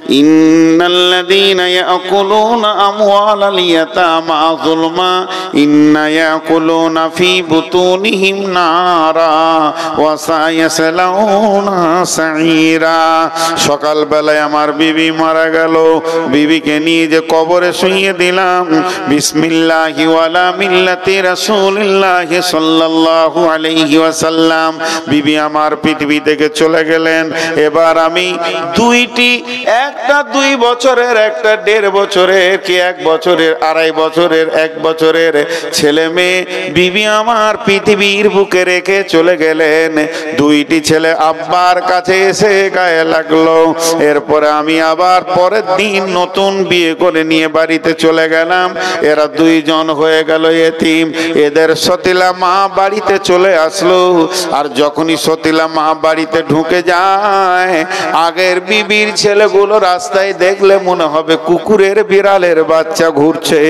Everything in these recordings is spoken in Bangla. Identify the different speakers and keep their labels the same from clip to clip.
Speaker 1: ইন্নাল্লাযীনা ইয়াকুলুনা আমওয়ালাল ইয়াতামা যুলমা ইন্না ইয়াকুলুনা ফী বুতুনিহিম নারা ওয়া সায়াসলাউনা সাঈরা। সকালবেলায় আমার বিবি মারা গেল, বিবিকে নিয়ে যে কবরে শুইয়ে দিলাম, বিসমিল্লাহি ওয়ালা মিল্লাতি রাসূলিল্লাহি সাল্লাল্লাহু আলাইহি ওয়াসাল্লাম। বিবি আমার পৃথিবী থেকে চলে গেলেন। এবার আমি দুইটি, একটা 2 বছরের, একটা 1.5 বছরের, কি 1 বছরের, 2.5 বছরের, 1 বছরের ছেলে মেয়ে বিবি আমার পৃথিবীর বুকে রেখে চলে গেলেন। 2টি ছেলে আব্বার কাছে এসে গায়ে লাগলো। এরপরে আমি আবার পরের দিন নতুন বিয়ে করে নিয়ে বাড়িতে চলে গেলাম। এরা 2 জন হয়ে গেল এতিম। এদের সতীলা মা বাড়িতে চলে আসলো। আর যখনই সতীলা মা বাড়িতে ঢুকে যায়, আগের বিবির ছেলেগুলো রাস্তায় দেখলে মনে হবে কুকুরের বিড়ালের বাচ্চা ঘুরছে।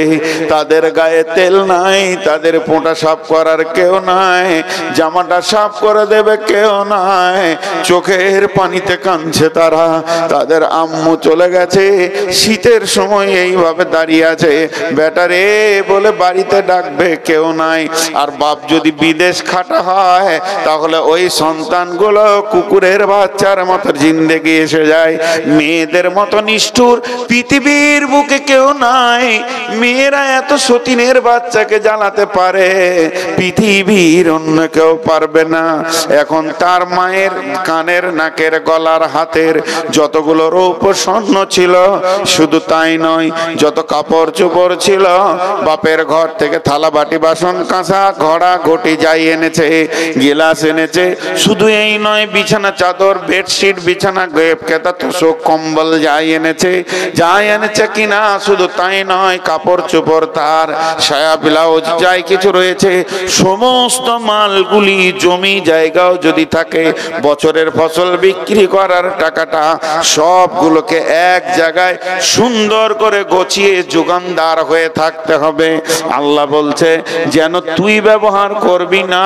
Speaker 1: তাদের গায়ে তেল নাই, তাদের পোঁটা সাফ করার কেউ নাই, জামাটা সাফ করে দেবে কেউ নাই, চোখের পানিতে কাঁদছে তারা। তাদের আম্মু চলে গেছে, শীতের সময় এইভাবে দাঁড়িয়ে আছে, বেটারে বলে বাড়িতে ডাকবে কেউ নাই। আর বাপ যদি বিদেশ খাটা হয়, তাহলে ওই সন্তানগুলো কুকুরের বাচ্চার মতো জিন্দেগি এসে যায়। মেয়েদের মতো নিষ্ঠুর পৃথিবীর বুকে কেউ নাই। মেয়েরা এত সতীনের বাচ্চাকে জ্বালাতে পারে, পৃথিবীর অন্য কেউ পারবে না। এখন তার মায়ের কানের, নাকের, গলার, হাতের যতগুলো রৌপ্য স্বর্ণ ছিল, শুধু তাই নয়, যত কাপড় চোপড় ছিল, বাপের ঘর থেকে থালা বাটি বাসন কাঁসা ঘড়া ঘটি যাই এনেছে, গিলাস এনেছে। শুধু এই নয়, বিছানা চাদর, বেডশিট, বিছানা কেতা, তোষক, কম্বল যাই এনেছে, কিনা শুধু তাই নয়, কাপড় চোপড়, তার সায়া ব্লাউজ যাই কিছু রয়েছে, সমস্ত মালগুলি, জমি জায়গাও যদি থাকে, বছরের ফসল বিক্রি করার টাকাটা সবগুলোকে এক জায়গায় সুন্দর করে গছিয়ে যোগানদার হয়ে থাকতে হবে। আল্লাহ বলছে যেন তুই ব্যবহার করবি না,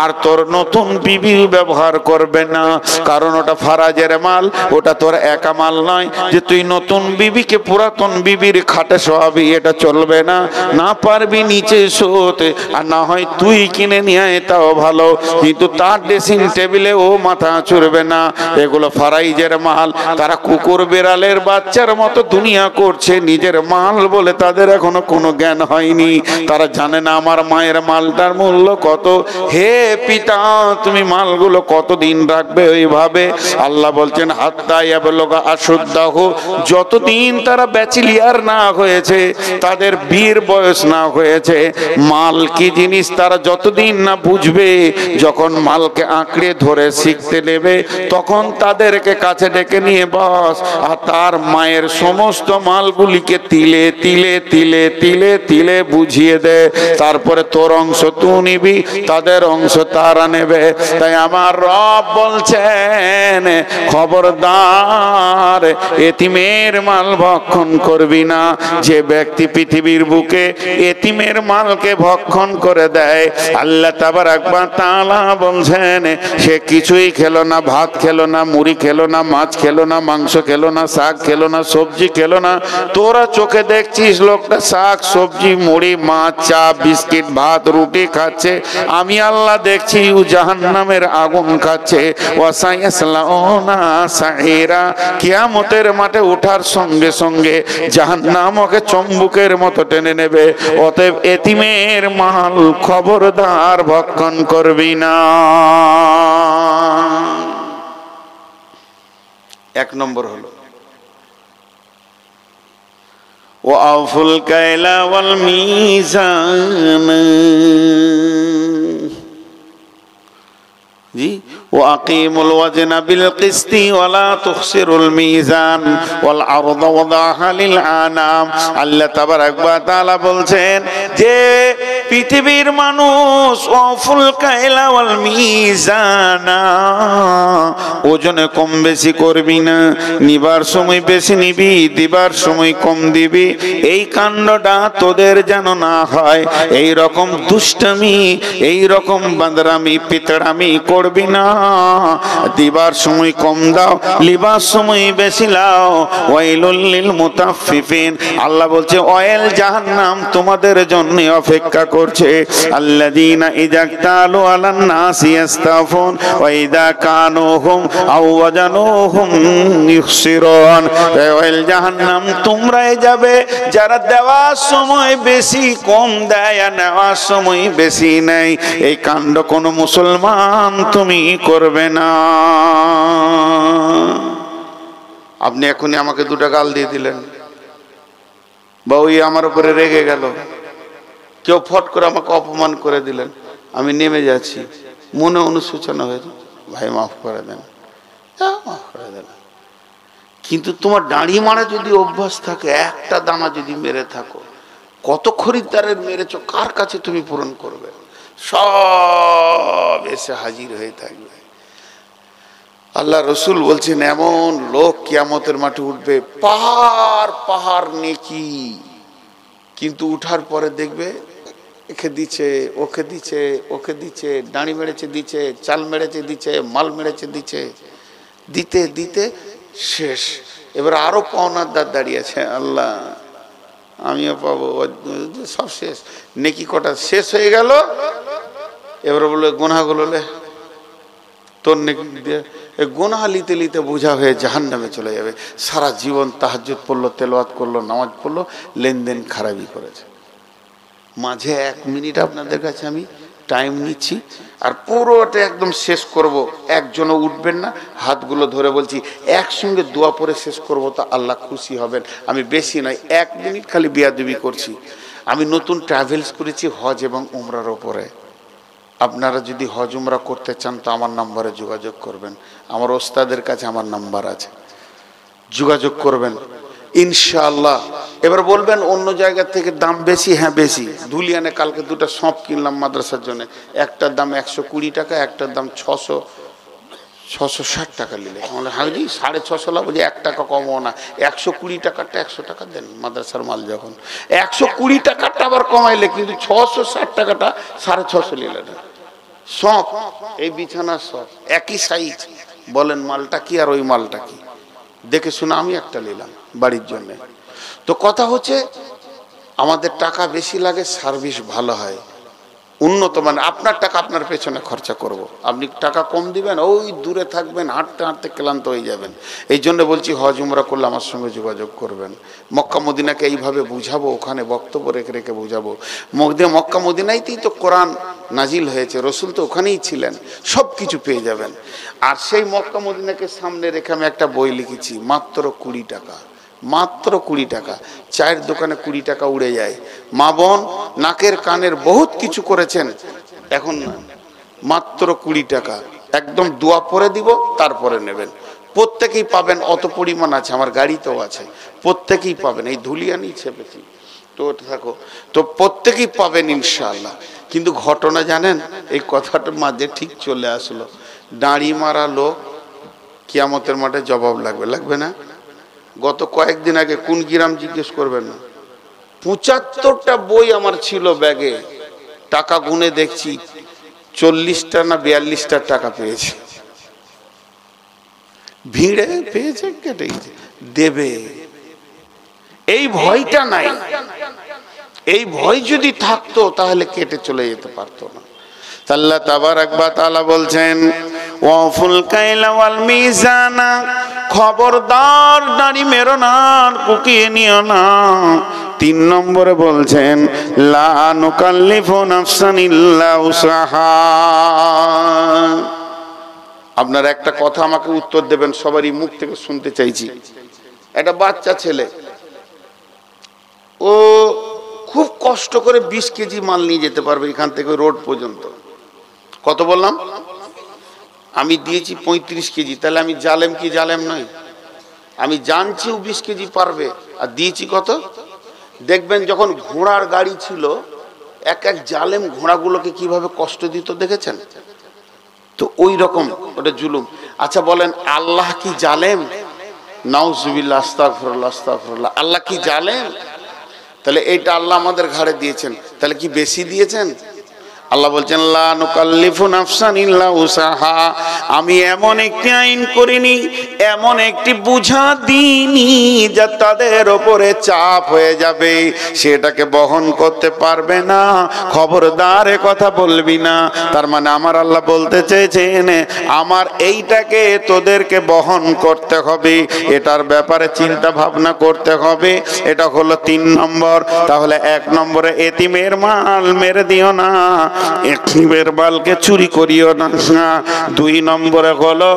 Speaker 1: আর তোর নতুন বিবি ব্যবহার করবে না, কারণ ওটা ফারাজের মাল, ওটা তোর একা মাল নয় যে তুই নতুন বিবিকে পুরাতন বিবির খাটে শোয়াবি, এটা চলবে না। না পারবি নিচে শোতে, আর না হয় তুই কিনে নিয়ে আয়, তাও ভালো, কিন্তু তার ড্রেসিং টেবিলে ও মাথা চড়বে না। এগুলো ফারাইজের মাল। তারা কুকুর বিড়ালের বাচ্চার মতো দুনিয়া করছে, নিজের মাল বলে তাদের এখনো কোনো জ্ঞান হয়নি। তারা জানে না আমার মায়ের মালটার মূল্য কত। হে পিতা, তুমি মালগুলো কতদিন রাখবে ওইভাবে? আল্লাহ বলছেন হাত্তা ইয়াবলুগা আশুদ্দাহ, যতদিন তারা ব্যাচেলিয়ার না হয়েছে, তাদের বিয়ের বয়স না হয়েছে, মাল কি জিনিস তারা যতদিন না বুঝবে, যখন মালকে আঁকড়ে ধরে শিখতে নেবে, তখন তাদেরকে কাছে ডেকে নিয়ে বস, আর তার মায়ের সমস্ত মালগুলিকে তিলে তিলে তিলে তিলে তিলে বুঝিয়ে দে। তারপরে তোর অংশ তুই নিবি, তাদের অংশ তারা নেবে। তাই আমার রব বলছেন খবরদার, এতিমের মাল ভক্ষণ করবি না। যে ব্যক্তি পৃথিবীর বুকে এতিমের মালকে ভক্ষণ করে দেয়, আল্লাহ তাবারাক ওয়া তাআলা বলছেন সে কিছুই খেলো না, ভাত খেলো না, মুড়ি খেলো না, মাছ খেলো না, মাংস খেলো না, শাক খেলো না, সবজি খেলো না। তোরা চোখে দেখছিস লোকটা শাক, সবজি, মুড়ি, মাছ, চা, বিস্কিট, ভাত, রুটি খাচ্ছে, আমি আল্লাহ দেখছি ও জাহান্নামের আগুন খাচ্ছে। ওয়াসায়াসলাউনা সাঈরা, কিয়ামতের মাঠে ওঠার সঙ্গে সঙ্গে জাহান্নাম ওকে চম্বুকের মতো টেনে নেবে। অতএব এতিমের মাল খবরদার ভক্ষণ করবি না। 1 নম্বর হলো ওয়াফুল কাইলা ওয়াল মিজান, জি ওয়াকিমুল ওয়াজনা বিল কিসতি ওয়ালা তুখসিরুল মিজান ওয়াল আরদা ওয়াদাহা লিল আনাম। আল্লাহ তাবারাক ওয়া তাআলা বলছেন যে পৃথিবীর মানুষ ওয়াফুল কাইলা ওয়াল মিজানা, ওজনে কম বেশি করবি না, নিবার সময় বেশি নিবি, দিবার সময় কম দিবি। এই কাণ্ডটা তোদের যেন না হয়। এই রকম দুষ্টামি, এই রকম বান্দরামি পিতড়ামি করবি না। দিবার সময় কম দাও, লিবার সময় বেশি লাও। ওয়াইলুল লিল মুতাফফিফিন, আল্লাহ বলছে অয়েল জাহান্নাম তোমাদের জন্য অপেক্ষা করছে। আল্লাযীনা ইযা ক্তালু আলান নাসি ইস্তাফুন ওয়া ইযা কানুহুম আও ওয়াজানুহুম ইখসিরুন। অয়েল জাহান্নাম তোমরাই যাবে যারা দেওয়ার সময় বেশি কম দেয় আর নেওয়ার সময় বেশি নেয়। এই কাণ্ড কোন মুসলমান তুমি করবে না। আপনি এখনই আমাকে দুটো গাল দিয়ে দিলেন, বা ওই আমার উপরে রেগে গেল, কেউ ফট করে আমাকে অপমান করে দিলেন, আমি নেমে যাচ্ছি, মনে অনুশোচনা হয়েছে, ভাই মাফ করে দেন, মাফ করে দেন। কিন্তু তোমার দাঁড়ি মারা যদি অভ্যাস থাকে, একটা দানা যদি মেরে থাকো, কত খরিদ্দারের মেরেছ, কার কাছে তুমি পূরণ করবে? সব এসে হাজির হয়ে থাকবে। আল্লাহ রসুল বলছেন এমন লোক কিয়ামতের মাঠে উঠবে, পাহাড় পাহাড় নেকি, কিন্তু উঠার পরে দেখবে একে দিচ্ছে, ওকে দিচ্ছে, ওকে দিচ্ছে, দাঁড়ি মেরেছে দিচ্ছে, চাল মেরেছে দিচ্ছে, মাল মেরেছে দিচ্ছে, দিতে দিতে শেষ। এবার আরো পাওনাদার দাঁড়িয়ে আছে, আল্লাহ আমিও পাবো, সব শেষ, নেকি কটা শেষ হয়ে গেল। এবার বললো গোনাগুলো তোর নেকি দিয়ে, গোনা লিতে লিতে বোঝা হয়ে জাহান্নামে চলে যাবে। সারা জীবন তাহাজ্জুদ পড়লো, তেলাওয়াত করলো, নামাজ পড়লো, লেনদেন খারাপই করেছে। মাঝে 1 মিনিট আপনাদের কাছে আমি টাইম নিচ্ছি, আর পুরোটা একদম শেষ করব। একজনও উঠবেন না, হাতগুলো ধরে বলছি একসঙ্গে দোয়া পড়ে শেষ করব, তো আল্লাহ খুশি হবেন। আমি বেশি নয়, 1 মিনিট খালি বিয়াদবি করছি। আমি নতুন ট্রাভেলস করেছি হজ এবং উমরার ওপরে। আপনারা যদি হজ উমরা করতে চান তো আমার নম্বরে যোগাযোগ করবেন, আমার ওস্তাদের কাছে আমার নাম্বার আছে, যোগাযোগ করবেন ইনশাআল্লাহ। এবার বলবেন অন্য জায়গা থেকে দাম বেশি, হ্যাঁ বেশি। ধুলিয়ানে কালকে 2টা সঁপ কিনলাম মাদ্রাসার জন্য, একটার দাম 120 টাকা, একটার দাম 660 টাকা নিলে। আমাদের হাজি 650 লাভ, বলছি 1 টাকা কমও না, 120 টাকারটা 100 টাকা দেন মাদ্রাসার মাল যখন, 120 টাকারটা আবার কমাইলে, কিন্তু 660 টাকাটা 650 নিলে না। সঁপ, এই বিছানার সঁপ একই সাইজ, বলেন মালটা কি আর ওই মালটা কি? দেখে শুনে আমি একটা নিলাম বাড়ির জন্য। তো কথা হচ্ছে আমাদের টাকা বেশি লাগে, সার্ভিস ভালো হয়, উন্নত মানে। আপনার টাকা আপনার পেছনে খরচা করব, আপনি টাকা কম দিবেন, ওই দূরে থাকবেন, হাঁটতে হাঁটতে ক্লান্ত হয়ে যাবেন। এই জন্য বলছি হজ উমরা করলে আমার সঙ্গে যোগাযোগ করবেন। মক্কা মদিনাকে এইভাবে বুঝাবো, ওখানে বক্তব্য রেখে রেখে বুঝাবো। মক্কা মদিনাইতেই তো কোরআন নাজিল হয়েছে, রসুল তো ওখানেই ছিলেন, সব কিছু পেয়ে যাবেন। আর সেই মক্কা মদিনাকে সামনে রেখে আমি একটা বই লিখেছি, মাত্র 20 টাকা, মাত্র 20 টাকা। চায়ের দোকানে 20 টাকা উড়ে যায়। মা বোন নাকের কানের বহুত কিছু করেছেন, এখন মাত্র 20 টাকা, একদম দোয়া পরে দিব, তারপরে নেবেন। প্রত্যেকেই পাবেন, অত পরিমাণ আছে, আমার গাড়িতেও আছে, প্রত্যেকেই পাবেন। এই ধুলিয়ানি ছেপেছি তো থাকো, তো প্রত্যেকেই পাবেন ইনশাআল্লাহ। কিন্তু ঘটনা জানেন, এই কথাটার মাঝে ঠিক চলে আসলো, দাঁড়ি মারা লোক কিয়ামতের মাঠে জবাব লাগবে, লাগবে না? গত কয়েকদিন আগে কোন গ্রাম জিজ্ঞেস করবেন না, 75টা বই আমার ছিল ব্যাগে, টাকা গুনে দেখছি 40টা না 42টা টাকা পেয়েছে। ভিড়ে পেয়েছে, কেটে গেছে, দেবে। এই ভয়টা নাই, এই ভয় যদি থাকতো তাহলে কেটে চলে যেতে পারতো না। আল্লাহ তাবারাক ওয়া তাআলা বলছেন ওয়াফুল কাইলা ওয়াল মিজানা, খবরদার দাড়ি মেরো না, কুকিয়ে নিও না। 3 নম্বরে বলছেন লা নুকাল্লিফু নাফসান ইল্লা উসাহা। আপনার একটা কথা আমাকে উত্তর দেবেন, সবারই মুখ থেকে শুনতে চাইছি। একটা বাচ্চা ছেলে, ও খুব কষ্ট করে 20 কেজি মাল নিয়ে যেতে পারবে এখান থেকে রোড পর্যন্ত। কত বললাম? আমি দিয়েছি 35 কেজি, তাহলে আমি জালেম কি জালেম নই? আমি জানছি ও 20 কেজি পারবে, আর দিয়েছি কত? দেখবেন যখন ঘোড়ার গাড়ি ছিল এক এক জালেম ঘোড়াগুলোকে কিভাবে কষ্ট দিত দেখেছেন? তো ওই রকম ওটা জুলুম। আচ্ছা বলেন, আল্লাহ কি জালেম? নাউজুবিল্লাহ, আস্তাগফিরুল্লাহ, আস্তাগফিরুল্লাহ। আল্লাহ কি জালেম? তাহলে এইটা আল্লাহ আমাদের ঘাড়ে দিয়েছেন, তাহলে কি বেশি দিয়েছেন? আল্লাহ বলছেন লা নুকাল্লিফু নাফসান ইল্লা উসাহা, আমি এমন একটি আইন করিনি, এমন একটি বুঝা দিইনি যা তাদের ওপরে চাপ হয়ে যাবে, সেটাকে বহন করতে পারবে না। খবরদার এ কথা বলবি না। তার মানে আমার আল্লাহ বলতে চেয়েছেন আমার এইটাকে তোদেরকে বহন করতে হবে, এটার ব্যাপারে চিন্তা ভাবনা করতে হবে। এটা হলো 3 নম্বর। তাহলে 1 নম্বরে এতিমের মাল মেরে দিও না, এতিমের মালকে চুরি করিও না। 2 নম্বরে হলো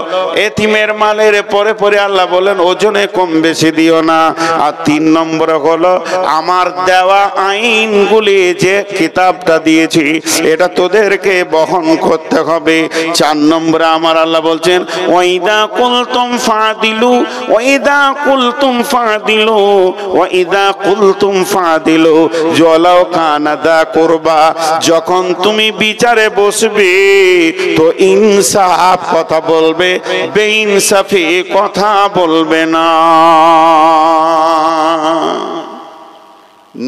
Speaker 1: এতিমের মালের পরে পরে আল্লাহ বলেন ওজনে কম বেশি দিও না। আর 3 নম্বরে হলো আমার দেওয়া আইনগুলি, যে কিতাবটা দিয়েছি এটা তোদেরকে বহন করতে হবে। 4 নম্বরে আমার আল্লাহ বলছেন ওয়াইদা কুলতুম ফাদিলু, ওয়াইদা কুলতুম ফাদিলু, ওয়াইদা কুলতুম ফাদিলু ওয়ালাউ কানা দা কুরবা, যখন তুমি বিচারে বসবে তো ইনসাফ কথা বলবে, বেইনসাফি কথা বলবে না।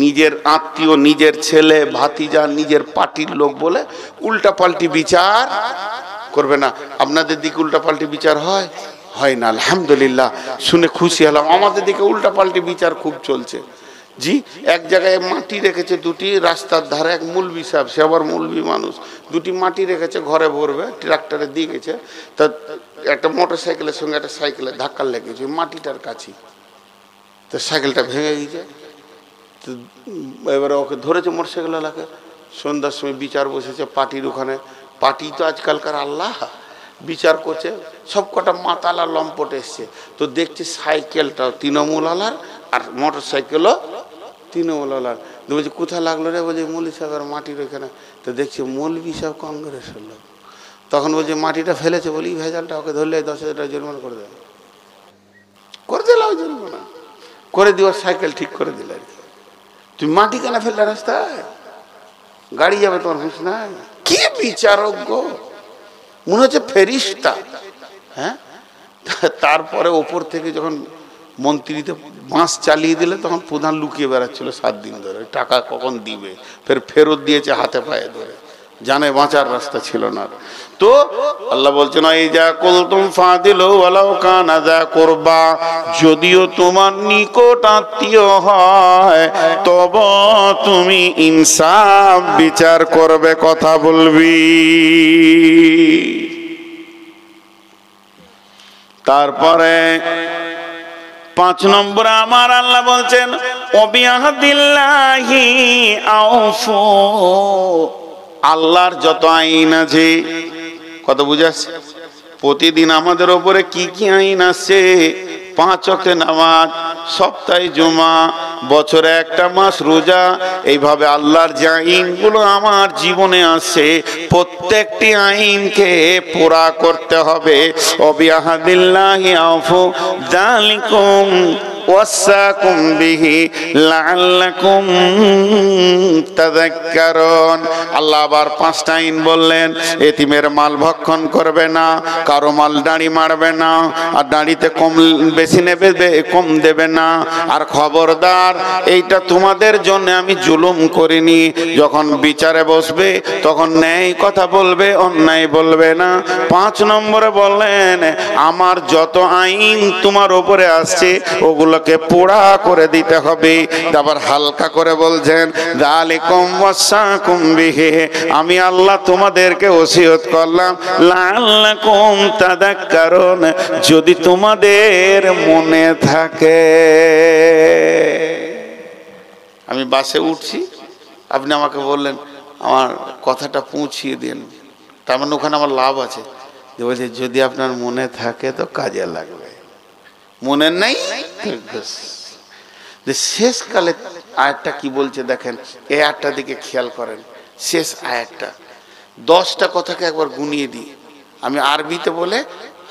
Speaker 1: নিজের আত্মীয়, নিজের ছেলে, ভাতিজা, নিজের পার্টির লোক বলে উল্টা পাল্টি বিচার করবে না। আপনাদের দিকে উল্টা পাল্টি বিচার হয়? হয় না, আলহামদুলিল্লাহ, শুনে খুশি হলাম। আমাদের দিকে উল্টা পাল্টি বিচার খুব চলছে। জি, এক জায়গায় মাটি রেখেছে 2টি রাস্তার ধারে, এক মুলবি সাহেব, সে আবার মুলবি মানুষ, 2টি মাটি রেখেছে ঘরে ভরবে, ট্রাক্টরে দিয়ে গেছে। তা একটা মোটর সাইকেলের সঙ্গে একটা সাইকেলের ধাক্কা লেগেছে মাটিটার কাছে, তো সাইকেলটা ভেঙে গেছে। তো এবারে ওকে ধরেছে মোটর সাইকেলওয়ালাকে। সন্ধ্যার সময় বিচার বসেছে পার্টির ওখানে। পার্টি তো আজকালকার আল্লাহ, বিচার করছে। সব কটা মাতালা লম্পট এসছে। তো দেখছি সাইকেলটাও তৃণমূলালার আর মোটর সাইকেলও তৃণমূলালার। বলছি কোথায় লাগলো রে? বলছি মৌলী সাহেবের মাটির ওইখানে। তো দেখছি মৌলবি সাহেব কংগ্রেসের লোক। তখন বলছে মাটিটা ফেলেছে, বলি ভেজালটা, ওকে ধরলে 10,000 টাকা জরিমানা করে দেবে। করে দিলাম জরিমানা করে দেওয়ার, সাইকেল ঠিক করে দিলে আর কি। তুমি মাটি কেন ফেললে রাস্তায়? গাড়ি যাবে, তোমার হুঁশ নাই? কি বিচারক, মনে হচ্ছে ফেরিস্তা। হ্যাঁ, তারপরে ওপর থেকে যখন মন্ত্রীতে বাঁশ চালিয়ে দিলে তখন প্রধান লুকিয়ে বেড়াচ্ছিল 7 দিন ধরে, টাকা কখন দিবে। ফেরত দিয়েছে হাতে পায়ে ধরে, জানে বাঁচার রাস্তা ছিল না। তো আল্লাহ বলছেন এই যা কুলতুম ফাদিলু ওয়ালাউ কানা যা কুরবা, যদিও তোমার নিকট আত্মীয় হয় তবে তুমি ইনসাফ বিচার করবে, কথা বলবি। তারপরে 5 নম্বরে আমার আল্লাহ বলছেন ওবিয়াহদিল্লাহি আউফু, আল্লাহর যত আইন আছে, কত বুঝাচ্ছে? প্রতিদিন আমাদের ওপরে কি কি আইন আছে? 5 ওয়াক্ত নামাজ, সপ্তাহে জুমা, বছরে 1টা মাস রোজা, এইভাবে আল্লাহর যে আইনগুলো আমার জীবনে আছে প্রত্যেকটি আইনকে পুরা করতে হবে। ওবিয়াহদিল্লাহি আউফু যালিকুম ওয়াসাকুম বিহি লাআল্লাকুম তাযাক্কারুন। আল্লাহ আবার 5টা আইন বললেন। এতিমের মাল ভক্ষণ করবে না, কারো মাল দাঁড়ি মারবে না, আর দাঁড়িতে কম বেশি নেবে, কম দেবে না। আর খবরদার, এইটা তোমাদের জন্য আমি জুলুম করিনি। যখন বিচারে বসবে তখন ন্যায় কথা বলবে, অন্যায় বলবে না। 5 নম্বরে বললেন আমার যত আইন তোমার উপরে আসছে ওগুলোকে পোড়া করে দিতে হবে। আবার হালকা করে বলছেন যালিকুম ওয়াসাকুম বিহি, আমি আল্লাহ তোমাদেরকে ওসিয়ত করলাম লাআল্লাকুম তাযাক্কারুন, যদি তোমাদের মনে থাকে। আমি বাসে উঠছি, আপনি আমাকে বললেন আমার কথাটা পৌঁছিয়ে দিন, তার মানে ওখানে আমার লাভ আছে। যে বলছে যদি আপনার মনে থাকে তো কাজে লাগবে, মনে নেই। যে শেষকালে আয়াতটা কি বলছে দেখেন, এই আয়াতটা দিকে খেয়াল করেন। শেষ আয়াতটা 10টা কথাকে একবার গুনিয়ে দিই। আমি আরবিতে বলে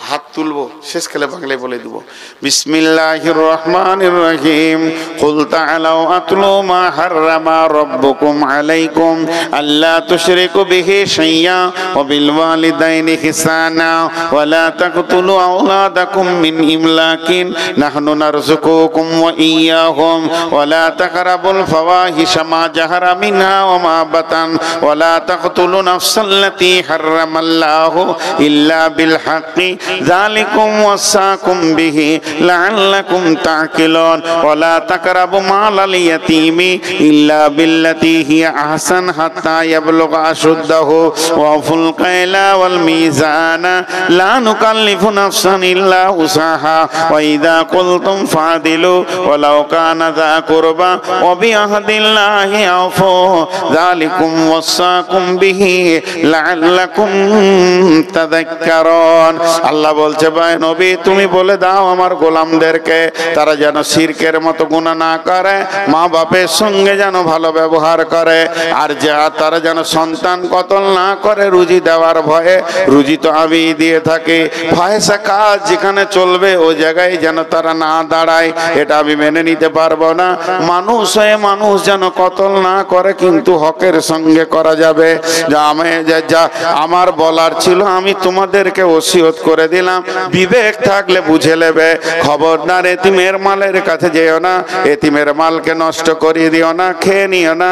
Speaker 1: হাত তুলবো, শেষকালে বাংলায় বলে দিব। বিসমিল্লাহির রহমানির রহিম। কুল তাআলাউ আতলু মা হাররামা রাব্বুকুম আলাইকুম আল্লা তুশরিকু বিহি শাইয়্যা ওয়া বিল ওয়ালিদাইনি ইহসানা ওয়া লা তাকতুলু আওলাদাকুম মিন ইমলাকিন নাহনু নারযুকুকুম ওয়া ইয়্যাহুম ওয়া লা তাকরাবুল ফাওয়াহিশা মা জাহারা মিনহা ওয়া মা বাতান ওয়া লা তাকতুলু নাফসাল্লাতী হাররামাল্লাহু ইল্লা বিল হাক্কি যালিকুম ওয়াসাকুম বিহি লাআল্লাকুম তা'কিলুন ওয়া লা তাকরাবু মালাল ইয়াতীমি ইল্লা বিল্লাতী হিয়া আহসান হাত্তা ইয়াবলুগা আশুদ্দাহু ওয়া ফুল কাইলা ওয়াল মিজানা লা নুকাল্লিফু নাফসান ইল্লা উসাহা ওয়া ইযা কুলতুম ফাদিলু ওয়ালাউ কানা যা কুরবা ওয়া বিআহদিল্লাহি আওফু যালিকুম ওয়াসাকুম বিহি লাআল্লাকুম তাযাক্কারুন। আল্লাহ বলছে, ভাই নবী তুমি বলে দাও আমার গোলামদেরকে তারা যেন শিরকের মতো গুনাহ না করে, মা বাপের সঙ্গে যেন ভালো ব্যবহার করে, আর তারা যেন সন্তান কতল না করে রুজি দেওয়ার ভয়ে। রুজি তো আমি দিয়ে থাকি, ফাহেসা কাজ যেখানে চলবে ওই জায়গায় যেন তারা না দাঁড়ায়, এটা আমি মেনে নিতে পারবো না। মানুষ হয়ে মানুষ যেন কতল না করে, কিন্তু হকের সঙ্গে করা যাবে। যা আমার বলার ছিল আমি তোমাদেরকে ওসিয়ত করে দিলাম, বিবেক থাকলে বুঝে নেবে। খবরদার এতিমের মালের কাছে যেও না, এতিমের মালকে নষ্ট করিয়ে দিও না, খেয়ে নিও না।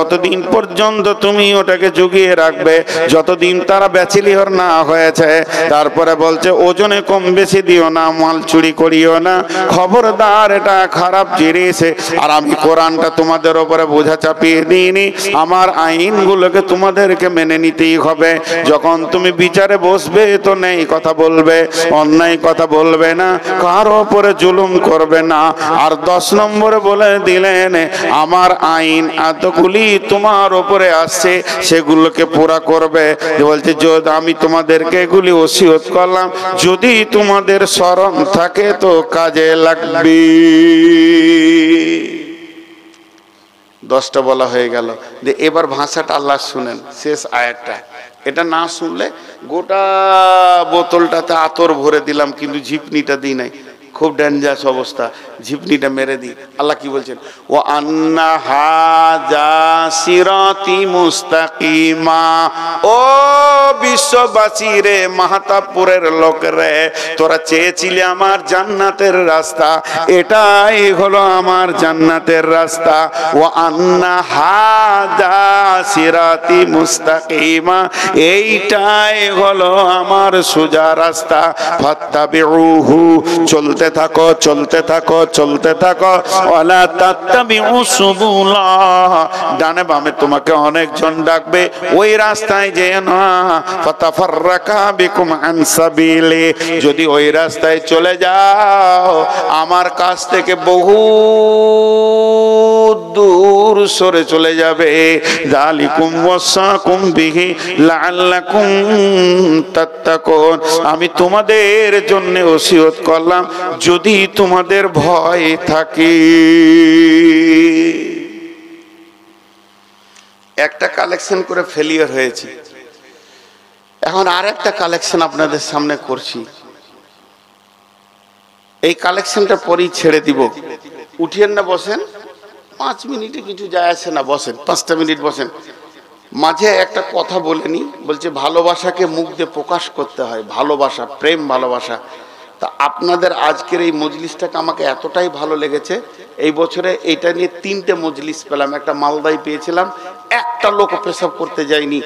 Speaker 1: অতদিন পর্যন্ত তুমি ওটাকে জুগিয়ে রাখবে যতদিন তারা ব্যাচিলিয়র না হয়েছে। তারপরে বলছে ওজনে কম বেশি দিও না, মাল চুরি করিও না, খবরদার এটা খারাপ জিনিস। আর আমি কোরআনটা তোমাদের উপরে বোঝা চাপিয়ে দিইনি, আমার আইনগুলোকে তোমাদেরকে মেনে নিতেই হবে। যখন তুমি বিচারে বসবে তো নেই কথা বলবে, অন্যায় কথা বলবে না, কারো উপরে জুলুম করবে না। আর 10 নম্বরে বলে দিলেন আমার আইন এতগুলি তোমার উপরে আসছে সেগুলোকে পুরা করবে। বলছে যদি আমি তোমাদেরকে এগুলি ওসিয়ত করলাম, যদি তোমাদের স্মরণ থাকে তো কাজে লাগবে। 10টা বলা হয়ে গেল। যে এবার ভাষাটা আল্লাহ শুনেন, শেষ আয়াতটা। এটা না শুনলে গোটা বোতলটাতে আতর ভরে দিলাম কিন্তু ঝিপনিটা দিই নাই, খুব ডেঞ্জারাস অবস্থা, ঝিপনিটা মেরে দিই। আল্লাহ কি বলছেন? ওয়া আন্না হাযা সিরাতি মুস্তাকিমা। ও বিশ্ববাসী রে, মাহতাবপুরের লোক রে, তোরা চেয়েছিলে আমার জান্নাতের রাস্তা, এটাই হলো আমার জান্নাতের রাস্তা। ওয়া আন্না হাযা সিরাতি মুস্তাকিমা, এইটাই হলো আমার সোজা রাস্তা। ফাত্তাবিউহু, চলতে থাকো চলতে থাকো চলতে থাকো। ওয়ালা তাত্তাবিউ সুবুলা, ডানে বামে তোমাকে অনেকজন ডাকবে, ওই রাস্তায় যেও না। ফাতাফাররাকা বিকুম আন সাবিলি, যদি ওই রাস্তায় চলে যাও আমার কাছ থেকে বহু দূর সরে চলে যাবে। যালিকুম ওয়াসাকুম বিহি লাআল্লাকুম তাত্তাকুন, আমি তোমাদের জন্য ওসিয়ত করলাম যদি তোমাদের ভয় থাকে। একটা কালেকশন করে ফেলিয়ার হয়েছে, এখন আর একটা কালেকশন আপনাদের সামনে করছি। এই কালেকশনটা পরেই ছেড়ে দিব, উঠিয়েন না, বসেন। 5 মিনিটে কিছু যায় আসে না, বসেন, 5টা মিনিট বসেন। মাঝে একটা কথা বলেনি, বলছে ভালোবাসাকে মুখ দিয়ে প্রকাশ করতে হয়, ভালোবাসা, প্রেম, ভালোবাসা। তা আপনাদের আজকের এই মজলিসটাকে আমাকে এতটাই ভালো লেগেছে, এই বছরে এইটা নিয়ে 3টে মজলিস পেলাম। একটা মালদায় পেয়েছিলাম, একটা লোক পেশাব করতে যায়নি,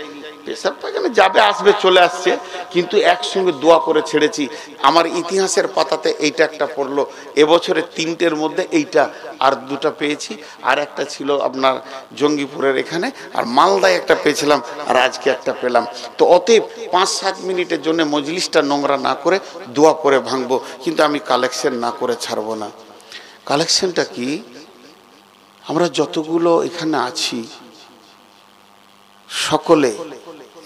Speaker 1: পেশাব পায়খানা যাবে আসবে চলে আসছে, কিন্তু একসঙ্গে দোয়া করে ছেড়েছি। আমার ইতিহাসের পাতাতে এইটা একটা পড়লো। এবছরে 3টের মধ্যে এইটা, আর 2টা পেয়েছি, আর একটা ছিল আপনার জঙ্গিপুরের এখানে, আর মালদায় একটা পেয়েছিলাম, আর আজকে একটা পেলাম। তো অতএব 5-7 মিনিটের জন্য মজলিসটা নোংরা না করে দোয়া করে ভাঙবো, কিন্তু আমি কালেকশন না করে ছাড়বো না। কালেকশনটা কি? আমরা যতগুলো এখানে আছি সকলে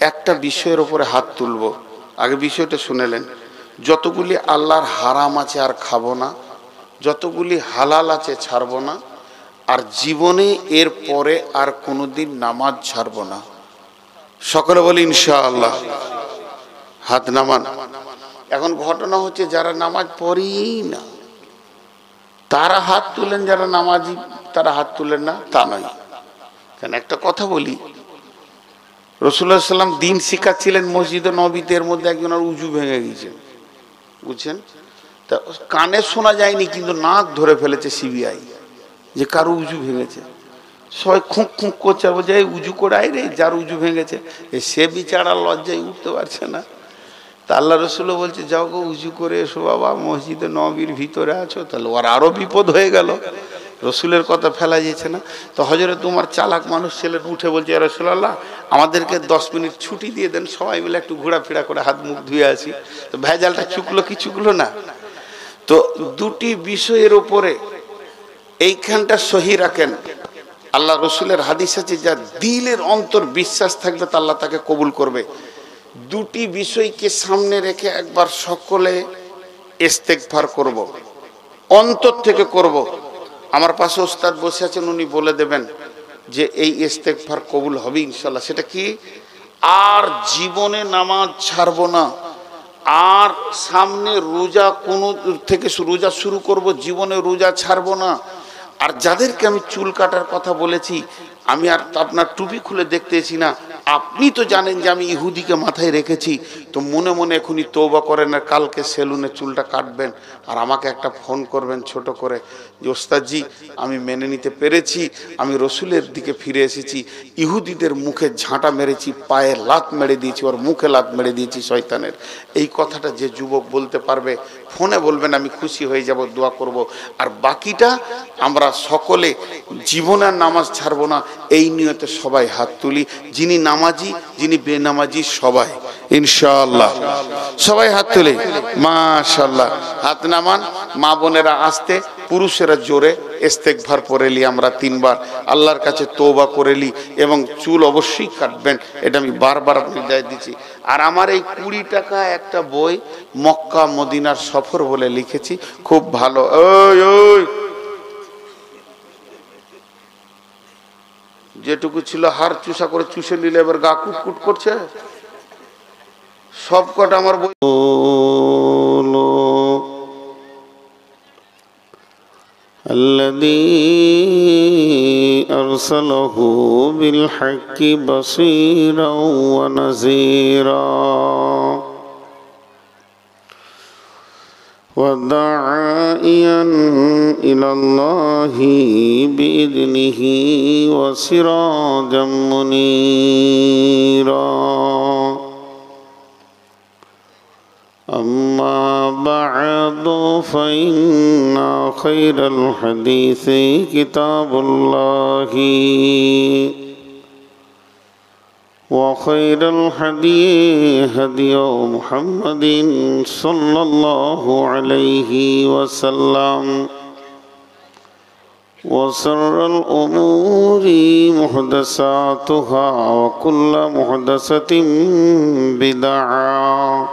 Speaker 1: একটা বিষয়ের উপরে হাত তুলব। আগে বিষয়টা শুনেলেন, যতগুলি আল্লাহর হারাম আছে আর খাবো না, যতগুলি হালাল আছে ছাড়বো না, আর জীবনে এর পরে আর কোনোদিন নামাজ ছাড়বো না। সকলে বলি ইনশাআল্লাহ। হাত নামান। এখন ঘটনা হচ্ছে যারা নামাজ পড়েই না তারা হাত তুলেন, যারা নামাজি তারা হাত তুলেন না তা নয়। কেন একটা কথা বলি, রাসূলুল্লাহ সাল্লাল্লাহু আলাইহি ওয়াসাল্লাম দিন শিখাচ্ছিলেন মসজিদে নববীর মধ্যে একজনের উজু ভেঙে গেছে, বুঝছেন? তা কানে শোনা যায়নি কিন্তু নাক ধরে ফেলেছে সিবিআই যে কারো উজু ভেঙেছে। সবাই খুঁক খুঁক করছে, আর বলছে এই উজু করে আয় রে, যার উজু ভেঙেছে। সে বিচারা লজ্জায় উঠতে পারছে না। তা আল্লাহ রসুলও বলছে যাও গো উজু করে এসো বাবা, মসজিদে নবীর ভিতরে আছো। তাহলে ওর আরো বিপদ হয়ে গেল, রসুলের কথা ফেলা যেছে না। তো হযরত উমর চালাক মানুষ ছিলেন, উঠে বলছে ইয়া রাসূলুল্লাহ আমাদেরকে 10 মিনিট ছুটি দিয়ে দেন, সবাই মিলে একটু ঘোরাফেরা করে হাত মুখ ধুয়ে আসি। তো ভেজালটা চুকলো কি চুকলো না? তো দুটি বিষয়ের উপরে এইখানটা সহি রাখেন। আল্লাহ রসুলের হাদিস আছে, যার দিলের অন্তর বিশ্বাস থাকবে তা আল্লাহ তাকে কবুল করবে। দুটি বিষয়কে সামনে রেখে একবার সকলে ইস্তেগফার করব, অন্তর থেকে করব। আমার পাশে ওস্তাদ বসে আছেন, উনি বলে দেবেন যে এই ইস্তেগফার কবুল হবে ইনশাল্লাহ। সেটা কি? আর জীবনে নামাজ ছাড়বো না, আর সামনে রোজা কোনো থেকে রোজা শুরু করব, জীবনে রোজা ছাড়বো না। আর যাদেরকে আমি চুল কাটার কথা বলেছি, আমি আর আপনার টুপি খুলে দেখতেছি না, আপনি তো জানেন যে আমি ইহুদিকে মাথায় রেখেছি। তো মনে মনে এখনই তওবা করেন, আর কালকে সেলুনে চুলটা কাটবেন আর আমাকে একটা ফোন করবেন ছোট করে যে ওস্তাদজি আমি মেনে নিতে পেরেছি, আমি রসুলের দিকে ফিরে এসেছি, ইহুদিদের মুখে ঝাঁটা মেরেছি, পায়ে লাত মেরে দিয়েছি, ওর মুখে লাত মেরে দিয়েছি শয়তানের। এই কথাটা যে যুবক বলতে পারবে ফোনে বলবেন, আমি খুশি হয়ে যাব, দোয়া করব। আর বাকিটা আমরা সকলে জীবনের নামাজ ছাড়বো না এই নিয়তে সবাই হাত তুলি, যিনি নামাজি যিনি বেনামাজি সবাই ইনশাআল্লাহ। সবাই হাত তুলে মাশাআল্লাহ, হাত নামান। মা বোনেরা আসতে, পুরুষেরা জোরে ইস্তেগফার পড়েলি আমরা 3 বার, আল্লাহর কাছে তওবা করেলি, এবং চুল অবশ্যই কাটবেন, এটা আমি বারবার নির্দেশ দিচ্ছি। আর আমার এই 20 টাকা একটা বই মক্কা মদিনার সফর বলে লিখেছি, খুব ভালো। ওই ওই যেটুকু ছিল হার চুষা করে চুষে নিলে এবার গা কুটকুট করছে। সব কটা আমার বই। الذي أرسله بالحق بصيرا ونذيرا وداعيا إلى الله بإذنه وسراجا منيرا أما بعد فإن خير الحديث كتاب الله وخير الهدي هدي محمد صلى الله عليه وسلم وشر الأمور محدثاتها وكل محدثة بدعة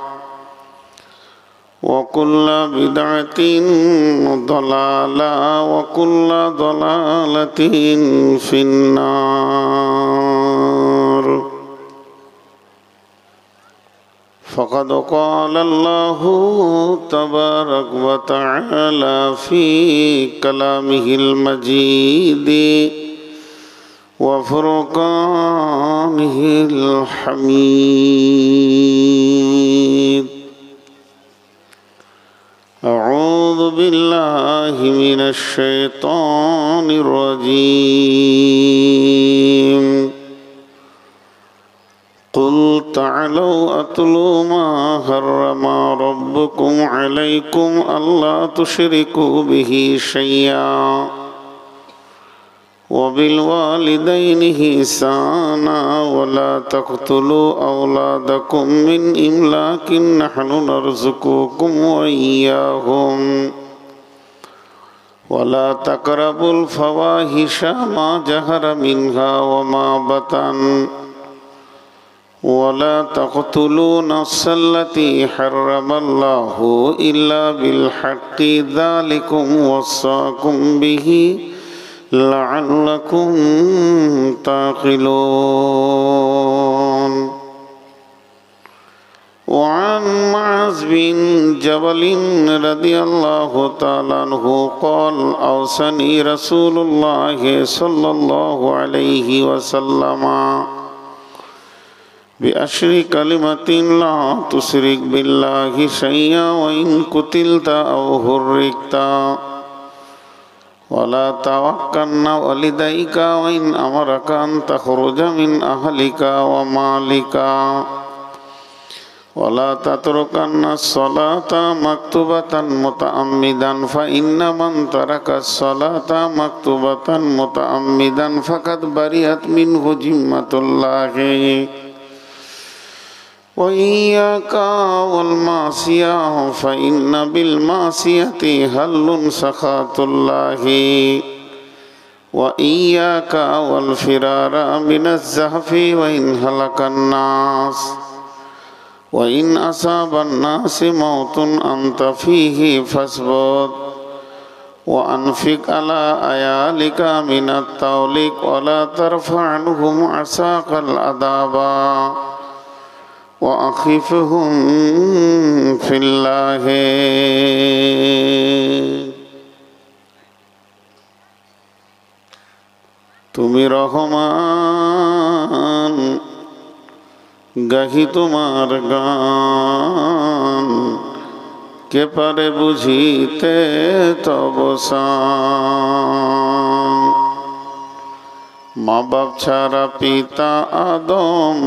Speaker 1: وكل بدعة ضلالة وكل ضلالة في النار. فقد قال الله تبارك وتعالى في كلامه المجيد وفرقانه الحميد. أعوذ بالله من الشيطان الرجيم. قل تعالوا أتلوا ما حرم ربكم عليكم ألا تشركوا به شيئا وبالوالدين إحسانا ولا تقتلوا أولادكم من إملاق نحن نرزقكم وإياهم ولا تقربوا الفواحش ما ظهر منها وما بطن ولا تقتلوا نفس التي حرم الله إلا بالحق ذلكم وصاكم به لعلكم تعقلون. وعن معاذ بن جبل رضي الله تعالى عنه قال أوصاني رسول الله صلى الله عليه وسلم بأشر كلمة لا تشرك بالله شيئا وإن قتلت أو هرقت ولا توكلن والديك وإن أمرك أن تخرج من أهلك ومالك ولا تتركن الصلاة مكتوبة متعمدا فإن من ترك الصلاة مكتوبة متعمدا فقد برئت منه ذمة الله وإياك والمعصية فإن بالمعصية حل سخط الله وإياك والفرار من الزحف وإن هلك الناس وإن أصاب الناس موت أنت فيه فاصبر وأنفق على عيالك من الطولق ولا ترفع عنهم عصاك العذاب وأخفهم في الله তুমি রহমান গাহি তোমার গান কে পারে বুঝিতে তব শান মা বাপ ছাড়া পিতা আদম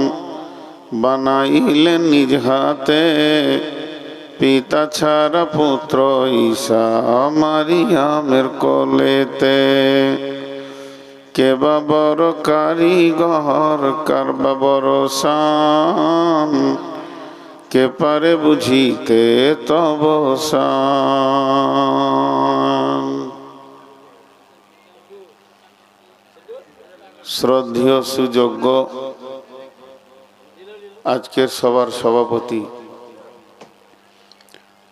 Speaker 1: বানাইলেন নিজ হাতে পিতা ছাড়া পুত্র ঈসা মারিয়ামের কোলেতে কে বা বড় কারিগর কার বা বড় শান কে পারে বুঝিতে তব শান। শ্রদ্ধেয় সুযোগ্য আজকের সবার সভাপতি,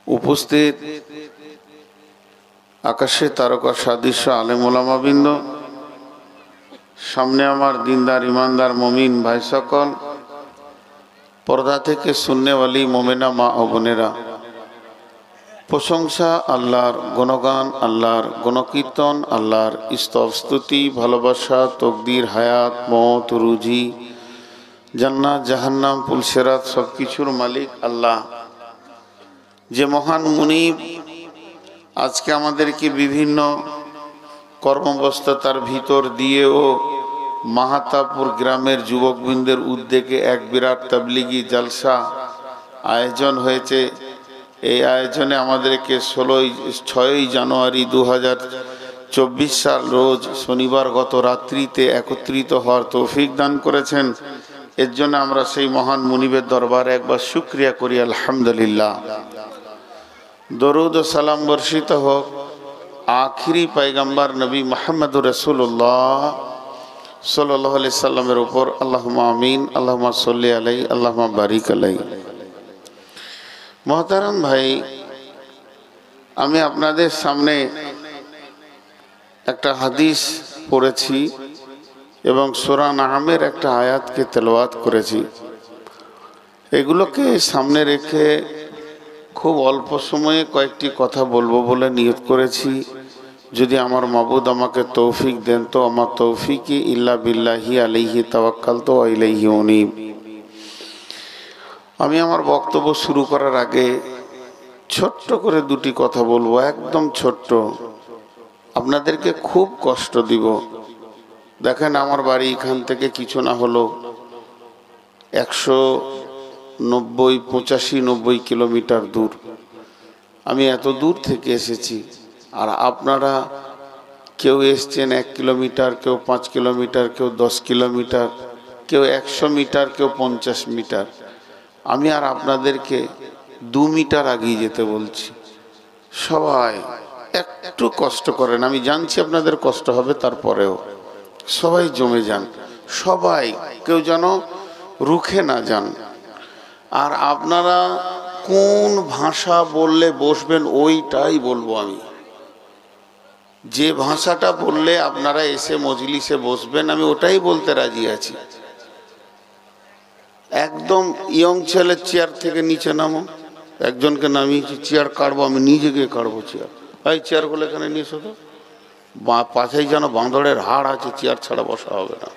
Speaker 1: উপস্থিত আকাশে তারকা সাদৃশ্য আলেম ওলামাবৃন্দ, সামনে আমার দিনদার ইমানদার মমিন ভাই সকল, পর্দা থেকে সুন্নেওয়ালি মোমেনা মা ও বোনেরা, প্রশংসা আল্লাহর, গুণগান আল্লাহর, গুণকীর্তন আল্লাহর, স্তব স্তুতি ভালোবাসা তকদির হায়াত মওত রুজি জান্নাত জাহান্নাম পুলসেরাত সব কিছুর মালিক আল্লাহ, যে মহান মুনিব আজকে আমাদেরকে বিভিন্ন কর্মব্যস্ততার ভিতর দিয়েও মাহাতাপুর গ্রামের যুবকবৃন্দের উদ্যোগে এক বিরাট তাবলিগি জলসা আয়োজন হয়েছে। এই আয়োজনে আমাদেরকে 6ই জানুয়ারি 2024 সাল রোজ শনিবার গত রাত্রিতে একত্রিত হওয়ার তৌফিক দান করেছেন। এর জন্য আমরা সেই মহান মুনিবের দরবারে একবার শুকরিয়া করি আলহামদুলিল্লাহ। দরুদ ও সালাম বর্ষিত হোক আখিরি পয়গম্বর নবী মুহাম্মদুর রাসূলুল্লাহ সাল্লাল্লাহু আলাইহি সাল্লামের উপর। আল্লাহুম্মা আমিন, আল্লাহুম্মা সাল্লি আলাইহি, আল্লাহুম্মা বারিক আলাইহি। মুহতারাম ভাই, আমি আপনাদের সামনে একটা হাদিস পড়েছি এবং সূরা নাহমের একটা আয়াতকে তেলাওয়াত করেছি। এগুলোকে সামনে রেখে খুব অল্প সময়ে কয়েকটি কথা বলবো বলে নিয়ত করেছি। যদি আমার মাবুদ আমাকে তৌফিক দেন তো আমার তৌফিকি ইল্লা বিল্লাহি আলাইহি তাওয়াক্কালতু ওয়া ইলাইহি উনীব। আমি আমার বক্তব্য শুরু করার আগে ছোট্ট করে দুটি কথা বলবো, একদম ছোট্ট, আপনাদেরকে খুব কষ্ট দিব। দেখেন, আমার বাড়ি এখান থেকে কিছু না হলো 185-90 কিলোমিটার দূর। আমি এত দূর থেকে এসেছি, আর আপনারা কেউ এসছেন 1 কিলোমিটার, কেউ 5 কিলোমিটার, কেউ 10 কিলোমিটার, কেউ 100 মিটার, কেউ 50 মিটার। আমি আর আপনাদেরকে 2 মিটার আগিয়ে যেতে বলছি। সবাই একটু কষ্ট করেন, আমি জানছি আপনাদের কষ্ট হবে, তারপরেও সবাই জমে যান, সবাই কেউ যেন রুখে না যান। আর আপনারা কোন ভাষা বললে বসবেন ওইটাই বলবো আমি। যে ভাষাটা বললে আপনারা এসে মজলিসে বসবেন আমি ওটাই বলতে রাজি আছি। এক একদম ইয়ং ছেলে চেয়ার থেকে নিচে নামো, একজনকে নামিয়েছি, চেয়ার কাটবো, আমি নিজে গিয়ে কাটবো চেয়ার। এই চেয়ারগুলো এখানে নিয়ে এসো তো, পাশেই যেন বাঁদরের হাড় আছে, চেয়ার ছাড়া বসা হবে না।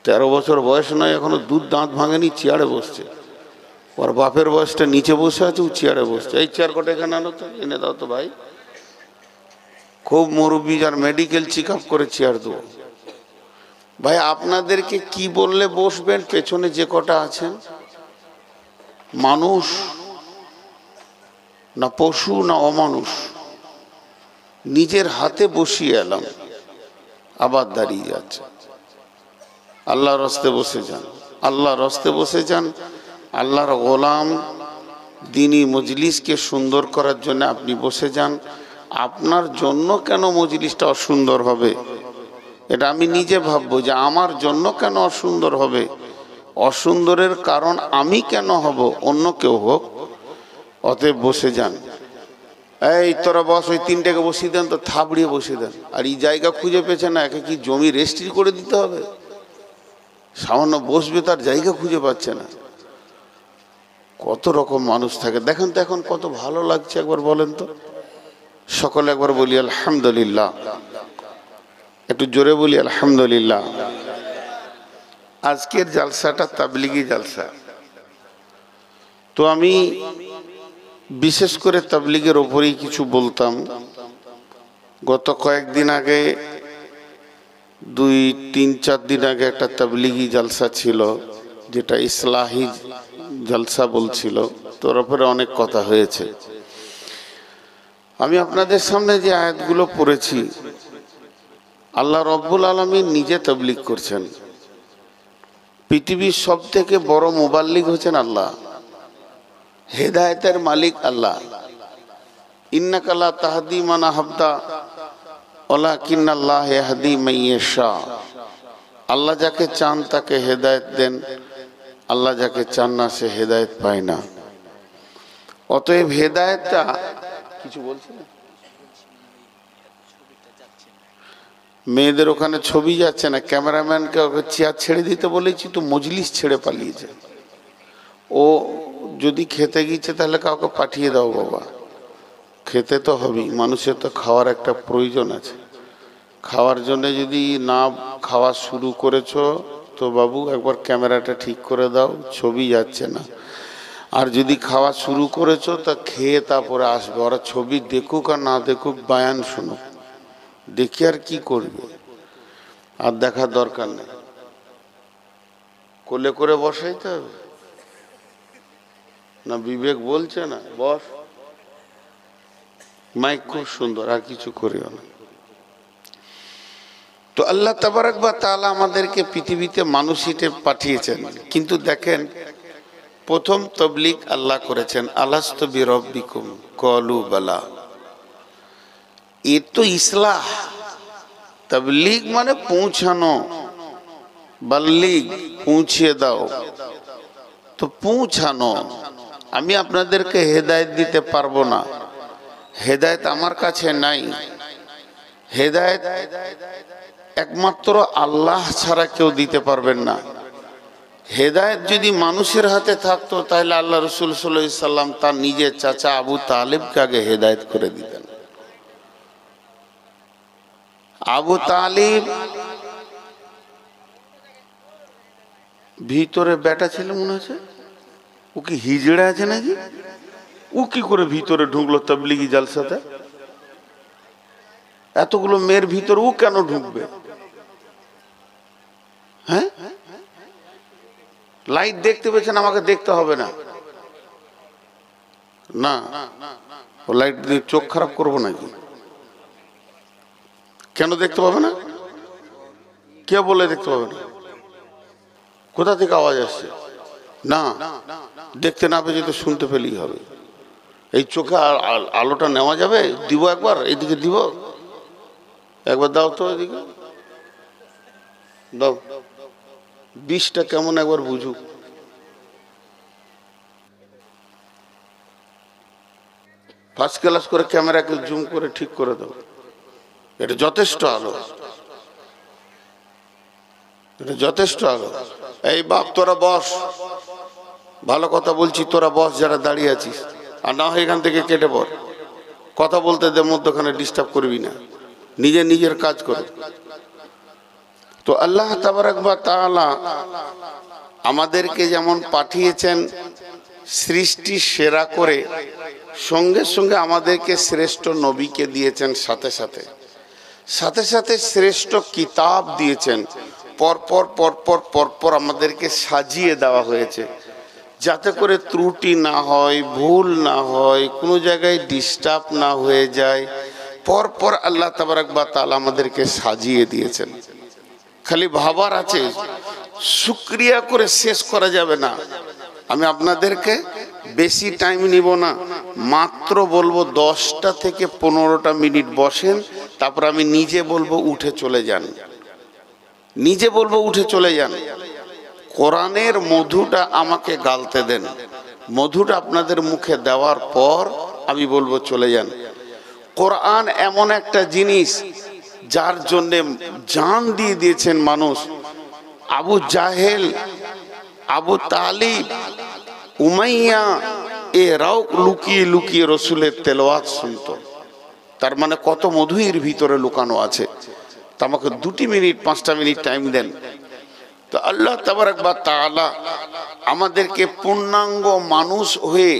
Speaker 1: 13 বছর বয়স নয়, এখনো দুধ দাঁত ভাঙেনি, চেয়ারে বসছে। ওর বাপের বয়সটা নিচে বসে আছে, ও চেয়ারে বসছে। এই চেয়ার কটা এখানে আনো তো, এনে দাও তো ভাই। খুব মুরব্বী, যার মেডিকেল চেক আপ করে চেয়ার দেবো। ভাই আপনাদেরকে কি বললে বসবেন? পেছনে যে কটা আছেন, মানুষ না পশু না অমানুষ, নিজের হাতে বসিয়ে এলাম, আবার দাঁড়িয়ে যাচ্ছে। আল্লাহর রাস্তায় বসে যান, আল্লাহর রাস্তায় বসে যান। আল্লাহর গোলাম দ্বীনি মজলিসকে সুন্দর করার জন্য আপনি বসে যান। আপনার জন্য কেন মজলিসটা অসুন্দর হবে, এটা আমি নিজে ভাববো যে আমার জন্য কেন অসুন্দর হবে। অসুন্দরের কারণ আমি কেন হব, অন্য কেউ হোক। অতএব বসে যান। এই তোরা বস, ওই তিনটাকে বসিয়ে দেন তো, থাবড়িয়ে বসিয়ে দেন। আর এই জায়গা খুঁজে পেয়েছে না, একে কি জমি রেজিস্ট্রি করে দিতে হবে? সামান্য বসবে, তার জায়গা খুঁজে পাচ্ছে না। কত রকম মানুষ থাকে দেখেন তো, এখন কত ভালো লাগছে, একবার বলেন তো। সকলে একবার বলি আলহামদুলিল্লাহ, একটু জোরে বলি আলহামদুলিল্লাহ। আজকের জালসাটা তাবলিগি জালসা। তো আমি বিশেষ করে তাবলিগের ওপরেই কিছু বলতাম। গত কয়েকদিন আগে, 2-3-4 দিন আগে একটা তাবলিগি জালসা ছিল, যেটা ইসলাহি জালসা বলছিল। তোর ওপরে অনেক কথা হয়েছে। আমি আপনাদের সামনে যে আয়াতগুলো পড়েছি, আল্লাহ রব্বুল আলামিন নিজে তাবলীগ করছেন। পৃথিবীর সব থেকে বড় মুবাল্লিগ হচ্ছেন আল্লাহ, হেদায়েতের মালিক আল্লাহ। ইন্নাকা লা তাহদি মান আহবাবতা ওয়ালাকিন্নাল্লাহ ইয়াহদি মান ইয়াশা। আল্লাহ যাকে চান তাকে হেদায়েত দেন, আল্লাহ যাকে চান না সে হেদায়েত পায় না। অতএব হেদায়েতটা কিছু বলছি না, মেয়েদের ওখানে ছবি যাচ্ছে না, ক্যামেরাম্যানকে ওকে চেয়ার ছেড়ে দিতে বলেছি, তো মজলিস ছেড়ে পালিয়েছে। ও যদি খেতে গিয়েছে তাহলে কাউকে পাঠিয়ে দাও বাবা, খেতে তো হবেই, মানুষের তো খাওয়ার একটা প্রয়োজন আছে। খাওয়ার জন্য যদি না খাওয়া শুরু করেছো তো বাবু একবার ক্যামেরাটা ঠিক করে দাও, ছবি যাচ্ছে না। আর যদি খাওয়া শুরু করেছো তা খেয়ে তারপরে আসবে। ওরা ছবি দেখুক আর না দেখুক, বায়ান শুনুক, দেখি আর কি করবে, আর দেখার দরকার নেই। কোলে করে বসাইতে হবে না, বিবেক বলছে না বস, মাইক খুব সুন্দর, আর কিছু করিও না। তো আল্লাহ তাবারাক ওয়া তাআলা আমাদেরকে পৃথিবীতে মানুষ হিসেবে পাঠিয়েছেন। কিন্তু দেখেন, প্রথম তাবলীগ আল্লাহ করেছেন, আলাস্তু বিরাব্বিকুম ক্বালু বালা। এ তো ইসলাহ। তাবলীগ মানে পৌঁছানো, বাল্লিগ পৌঁছিয়ে দাও। তো পৌঁছানো, আমি আপনাদেরকে হেদায়েত দিতে পারবো না, হেদায়েত আমার কাছে নাই। হেদায়েত একমাত্র আল্লাহ ছাড়া কেউ দিতে পারবেন না। হেদায়েত যদি মানুষের হাতে থাকতো তাহলে আল্লাহ রাসূল সাল্লাল্লাহু আলাইহি সাল্লাম তার নিজের চাচা আবু তালিবকে আগে হেদায়েত করে দিতেন। আবু তালিব ভিতরে বেটা ছিল মনে হচ্ছে, ও কি হিজড়ে আছে নাকি? ও কি করে ভিতরে ঢুকলো তাবলীগি জালসাতে? এতগুলো মেয়ের ভিতরে ও কেন ঢুকবে? হ্যাঁ, লাইট দেখতে পেয়েছেন, আমাকে দেখতে হবে না, না ও লাইট দিয়ে চোখ খারাপ করবো নাকি? কেন দেখতে পাবে না? কে বলে দেখতে পাবে না? কোথা থেকে আওয়াজ আসছে? না, দেখতে না পেয়ে যদি শুনতে পেলেই হবে। এই চোখে আলোটা নেওয়া যাবে? দিব একবার, এইদিকে দিব, একবার দাও তো, এদিকে দাও, বিষটা কেমন একবার বুঝুক। ফার্স্ট ক্লাস করে ক্যামেরাকে জুম করে ঠিক করে দাও, এটা যথেষ্ট আলো। এটা যথেষ্ট হলো। এই বাপ তোরা বস, ভালো কথা বলছি, তোরা বস যারা দাঁড়িয়ে আছিস, আর না হয় এখান থেকে কেটে পড়, কথা বলতে দে, মধ্যখানে ডিস্টার্ব করবি না, নিজে নিজের কাজ করে। তো আল্লাহ তাবারাক ওয়া তাআলা আমাদেরকে যেমন পাঠিয়েছেন সৃষ্টি সেরা করে, সঙ্গে সঙ্গে আমাদেরকে শ্রেষ্ঠ নবীকে দিয়েছেন, সাথে সাথে সাথে সাথে শ্রেষ্ঠ কিতাব দিয়েছেন। পরপর পরপর পরপর আমাদেরকে সাজিয়ে দেওয়া হয়েছে, যাতে করে ত্রুটি না হয়, ভুল না হয়, কোনো জায়গায় ডিস্টার্ব না হয়ে যায়। পরপর আল্লাহ তাবারাক ওয়া তাআলা আমাদেরকে সাজিয়ে দিয়েছেন। খালি ভাবার আছে, শুকরিয়া করে শেষ করা যাবে না। আমি আপনাদেরকে বেশি টাইম নিব না, মাত্র বলবো 10টা থেকে 15টা মিনিট বসেন, তারপর আমি নিজে বলবো উঠে চলে যান, নিজে বলবো উঠে চলে যান। কোরআনের মধুটা আমাকে গালতে দেন, মধুটা আপনাদের মুখে দেওয়ার পর আমি বলবো চলে যান। কোরআন এমন একটা জিনিস যার জন্যে জান দিয়ে দিয়েছেন মানুষ। আবু জাহেল, আবু তালিব, উমাইয়া এরাও লুকিয়ে লুকিয়ে রসুলের তেলাওয়াত শুনতো। তার মানে কত মধু এর ভিতরে লুকানো আছে। তা আমাকে 2 মিনিট 5টা মিনিট টাইম দেন। তো আল্লাহ তাবারাক ওয়া তাআলা আমাদেরকে পূর্ণাঙ্গ মানুষ হয়ে,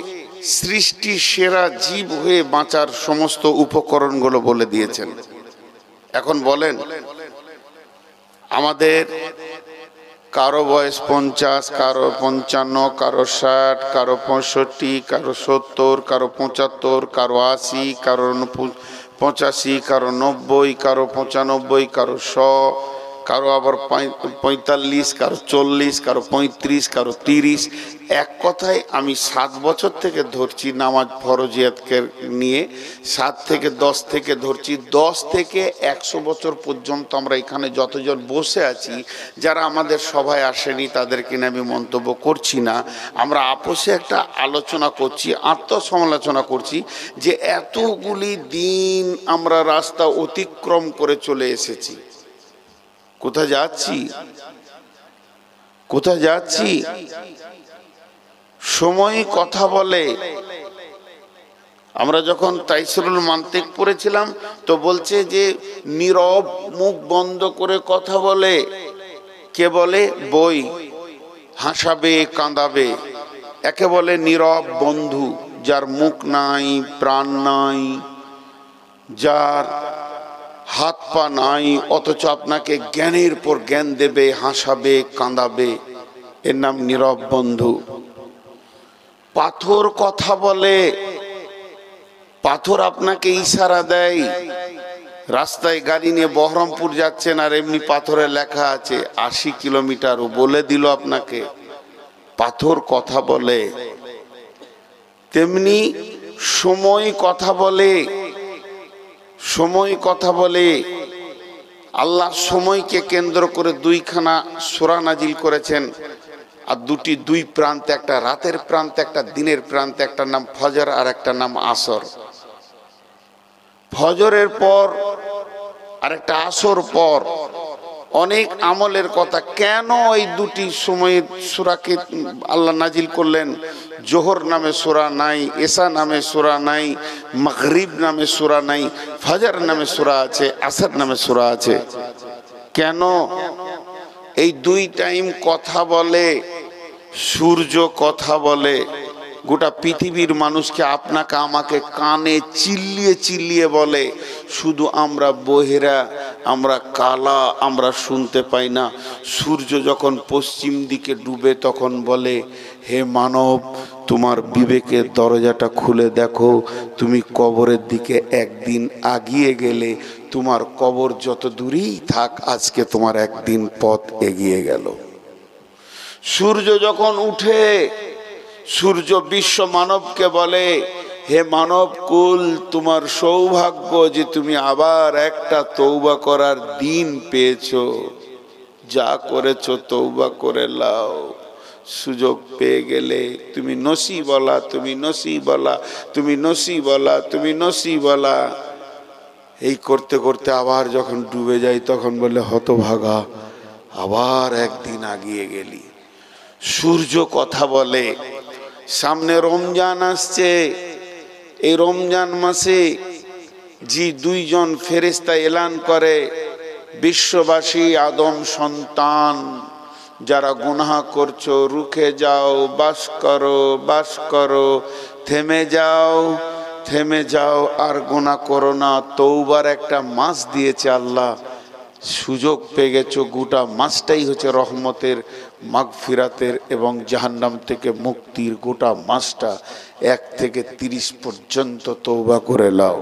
Speaker 1: সৃষ্টি সেরা জীব হয়ে বাঁচার সমস্ত উপকরণগুলো বলে দিয়েছেন। এখন বলেন, আমাদের কারো বয়স 50, কারো 55, কারো 60, কারো 65, কারো 70, কারো 75, কারো 80, কারো 85, কারো 90, কারো 95, কারো 100, কারো আবার 45, কারো 40, কারো 35, কারো 30। এক কথায় আমি 7 বছর থেকে ধরছি নামাজ ফরজিয়াতকে নিয়ে, 7 থেকে 10 থেকে ধরছি, 10 থেকে 100 বছর পর্যন্ত আমরা এখানে যতজন বসে আছি, যারা আমাদের সভায় আসেনি তাদেরকে নিয়ে আমি মন্তব্য করছি না। আমরা আপোষে একটা আলোচনা করছি, আত্মসমালোচনা করছি যে এতগুলি দিন আমরা রাস্তা অতিক্রম করে চলে এসেছি। কোথায় যাচ্ছি? কোথায় যাচ্ছি? সময় কথা বলে। আমরা যখন তাইসিরুল মান্তিক পড়েছিলাম তো বলছে যে নীরব, মুখ বন্ধ করে কথা বলে। কে বলে? বই। হাসাবে, কাঁদাবে, একে বলে নীরব বন্ধু। যার মুখ নাই, প্রাণ নাই, যার হাত পা নাই, অথচ আপনাকে জ্ঞানের পর জ্ঞান দেবে, হাসাবে, কাঁদাবে, এর নাম নীরব বন্ধু। পাথর কথা বলে। পাথর আপনাকে ইশারা দেয়। রাস্তায় গাড়ি নিয়ে বহরমপুর যাচ্ছেন আর এমনি পাথরে লেখা আছে 80 কিলোমিটার, বলে দিল আপনাকে। পাথর কথা বলে। তেমনি সময় কথা বলে। সময় কথা বলে। আল্লাহ সময়কে কেন্দ্র করে 2খানা সূরা নাজিল করেছেন, আর দুই প্রান্তে, একটা রাতের প্রান্তে, একটা দিনের প্রান্তে, একটা নাম ফজর আর একটা নাম আসর। ফজরের পর আর একটা আসর পর অনেক আমলের কথা। কেন এই 2টি সময়ের সূরাকে আল্লাহ নাজিল করলেন? জোহর নামে সূরা নাই, এশা নামে সূরা নাই, মাগরিব নামে সূরা নাই, ফজর নামে সূরা আছে, আসর নামে সূরা আছে। কেন? এই 2 টাইম কথা বলে। সূর্য কথা বলে। গোটা পৃথিবীর মানুষকে, আপনাকে আমাকে কানে চিল্লিয়ে চিল্লিয়ে বলে। শুধু আমরা বহেরা, আমরা কালা, আমরা শুনতে পাই না। সূর্য যখন পশ্চিম দিকে ডুবে তখন বলে, হে মানব, তোমার বিবেকের দরজাটা খুলে দেখো, তুমি কবরের দিকে একদিন আগিয়ে গেলে, তোমার কবর যত দূরেই থাক, আজকে তোমার একদিন পথ এগিয়ে গেল। সূর্য যখন উঠে, সূর্য বিশ্ব মানবকে বলে, হে মানব কুল, তোমার সৌভাগ্য যে তুমি আবার একটা তওবা করার দিন পেয়েছো। যা করেছো তওবা করে লাও, সুযোগ পেয়ে গেলে তুমি নসিবওয়ালা, তুমি নসিবওয়ালা, তুমি নসিবওয়ালা, তুমি নসিবওয়ালা। এই করতে করতে আবার যখন ডুবে যায় তখন বলে, হতভাগা, আবার একদিন আগিয়ে গেলি। সূর্য কথা বলে, সামনে রমজান আসছে। এই রমজান মাসে দুইজন ফেরেশতা এলান করে, বিশ্ববাসী আদম সন্তান যারা গুনাহ করছো রুখে যাও, বাস করো, বাস করো, থেমে যাও, থেমে যাও, আর গুনাহ করো না। তওবার একটা মাস দিয়েছে আল্লাহ, সুযোগ পেয়ে গেছো। গোটা মাসটাই হচ্ছে রহমতের, মাগফিরাতের এবং জাহান্নাম থেকে মুক্তির। গোটা মাসটা 1 থেকে 30 পর্যন্ত তওবা করে লাও।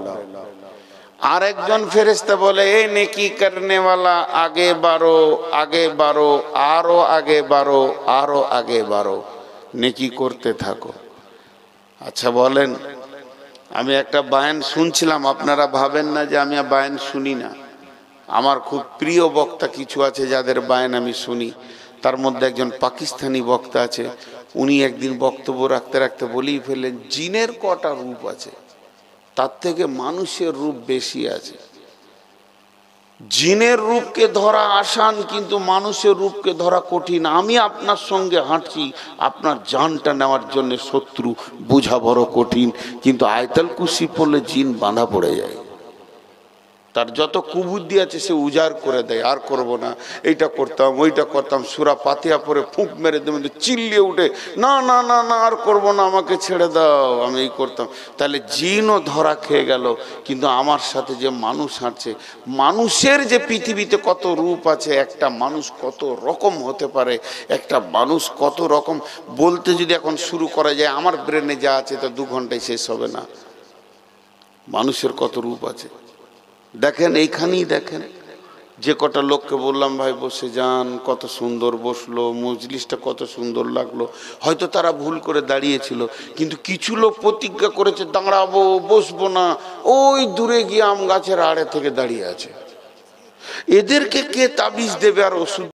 Speaker 1: আর একজন ফেরেশতা বলে, এই নেকি করনে वाला আগে বাড়ো, আগে বাড়ো, আরো আগে বাড়ো, আরো আগে বাড়ো, নেকি করতে থাকো। আচ্ছা বলেন, আমি একটা বায়ান শুনছিলাম, আপনারা ভাবেন না যে আমি বায়ান শুনি না। আমার খুব প্রিয় বক্তা কিছু আছে যাদের বায়ান আমি শুনি। তার মধ্যে একজন পাকিস্তানি বক্তা আছে, উনি একদিন বক্তব্য রাখতে রাখতে বলেই ফেললেন, জিনের কটা রূপ আছে, তার থেকে মানুষের রূপ বেশি আছে। জিনের রূপকে ধরা আসান, কিন্তু মানুষের রূপকে ধরা কঠিন। আমি আপনার সঙ্গে হাঁটছি, আপনার জানটা নেওয়ার জন্য শত্রু বোঝা বড় কঠিন, কিন্তু আয়াতুল কুরসি পড়লে জিন বাঁধা পড়ে যায়। তার যত কুবুদ্ধি আছে সে উজাড় করে দেয়, আর করব না, এইটা করতাম, ওইটা করতাম। সূরা ফাতিহা পড়ে ফুঁক মেরে দেবেন, চিল্লিয়ে উঠে, না না না না, আর করব না, আমাকে ছেড়ে দাও, আমি এই করতাম। তাহলে জিনও ধরা খেয়ে গেল। কিন্তু আমার সাথে যে মানুষ হাঁটছে, মানুষের যে পৃথিবীতে কত রূপ আছে, একটা মানুষ কত রকম হতে পারে, একটা মানুষ কত রকম বলতে যদি এখন শুরু করা যায়, আমার ব্রেনে যা আছে তা 2 ঘন্টায় শেষ হবে না। মানুষের কত রূপ আছে দেখেন। এইখানেই দেখেন, যে কটা লোককে বললাম ভাই বসে যান, কত সুন্দর বসলো, মজলিসটা কত সুন্দর লাগলো। হয়তো তারা ভুল করে দাঁড়িয়েছিল, কিন্তু কিছু লোক প্রতিজ্ঞা করেছে দাঁড়াবো, বসবো না, ওই দূরে গিয়ে আম গাছের আড়ে থেকে দাঁড়িয়ে আছে। এদেরকে কে তাবিজ দেবে আর ওষুধ